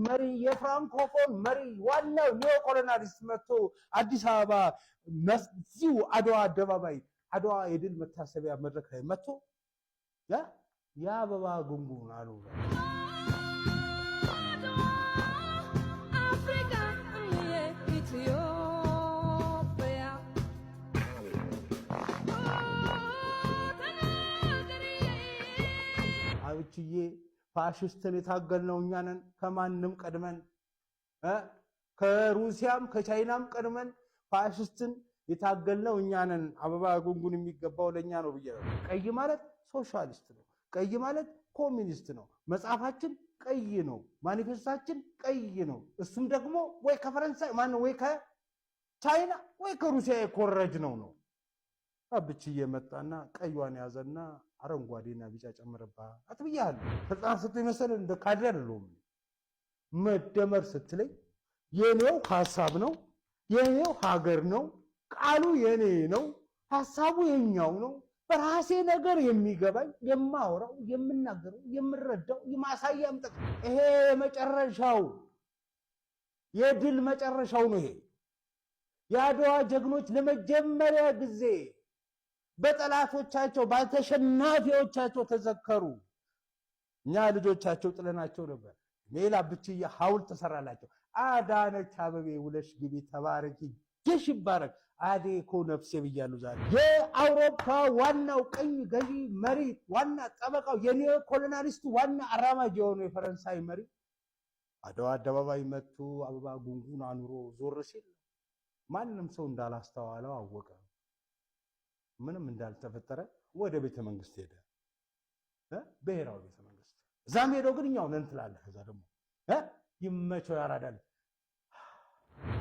መሪ የፍራንኮፎን መሪ ዋናው ኒዮኮሎናሊስት መጥቶ አዲስ አበባ መስጂዱ አድዋ አደባባይ አድዋ የድል መታሰቢያ መድረክ ላይ መጥቶ ያ አበባ ጉንጉን አሉ አብችዬ ፋሽስትን የታገልነው እኛ ነን ከማንም ቀድመን ከሩሲያም ከቻይናም ቀድመን ፋሽስትን የታገልነው እኛ ነን አበባ ጉንጉን የሚገባው ለኛ ነው ብዬ ቀይ ማለት ሶሻሊስት ነው ቀይ ማለት ኮሚኒስት ነው መጻፋችን ቀይ ነው ማኒፌስታችን ቀይ ነው እሱም ደግሞ ወይ ከፈረንሳይ ማን ወይ ከቻይና ወይ ከሩሲያ የኮረጅ ነው አብችዬ መጣና ቀይዋን ያዘና አረንጓዴና ቢጫ ጨምረባ አጥብያለሁ ተጻፍ ስትይ መሰለ እንደ ካድሬ አይደለም መደመር ስትለኝ የኔው ሐሳብ ነው የኔው ሀገር ነው ቃሉ የኔ ነው ሐሳቡ የኛው ነው በራሴ ነገር የሚገባኝ የማወራው የምናገረው የምረዳው የማሳያም ጠቅ ይሄ መጨረሻው የድል መጨረሻው ነው ይሄ ያድዋ ጀግኖች ለመጀመሪያ ጊዜ በጠላቶቻቸው ባልተሸናፊዎቻቸው ተዘከሩ እኛ ልጆቻቸው ጥለናቸው ነበር ሜላ ብቻዬ ሐውልት ተሰራላቸው አዳነች አበቤ ውለሽ ግቢ ተባረኪ ጀሽ ይባረክ አዴኮ ነፍሴ ብያሉ ዛሬ የአውሮፓ ዋናው ቀኝ ገዢ መሪ ዋና ጠበቃው የኒዮ ኮሎናሊስቱ ዋና አራማጅ የሆነው የፈረንሳይ መሪ አድዋ አደባባይ መጥቶ አበባ ጉንጉን አኑሮ ዞር ሲል ማንንም ሰው እንዳላስተዋለው አወቀ ምንም እንዳልተፈጠረ ወደ ቤተ መንግስት ሄደ ብሔራዊ ቤተ መንግስት ዛም ሄዶ ግን እኛው ነን ትላለህ ከዛ ደግሞ ይመቸው ያራዳል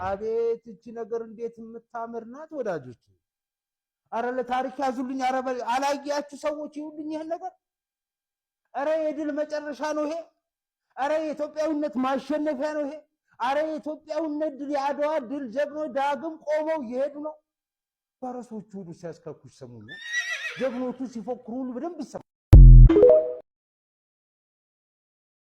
አቤት እቺ ነገር እንዴት የምታምርናት ወዳጆች አረ ለታሪክ ያዙልኝ አረ አላያችሁ ሰዎች ይሁንልኝ ይሄን ነገር አረ የድል መጨረሻ ነው ይሄ አረ የኢትዮጵያዊነት ማሸነፊያ ነው ይሄ አረ የኢትዮጵያዊነት ድል ያድዋ ድል ጀግኖች ዳግም ቆመው ይሄዱ ነው ፈረሶቹ ሁሉ ሲያስከኩሽ ሰሙኛ ጀግኖቹ ሲፎክሩ ሁሉ በደንብ ይሰማል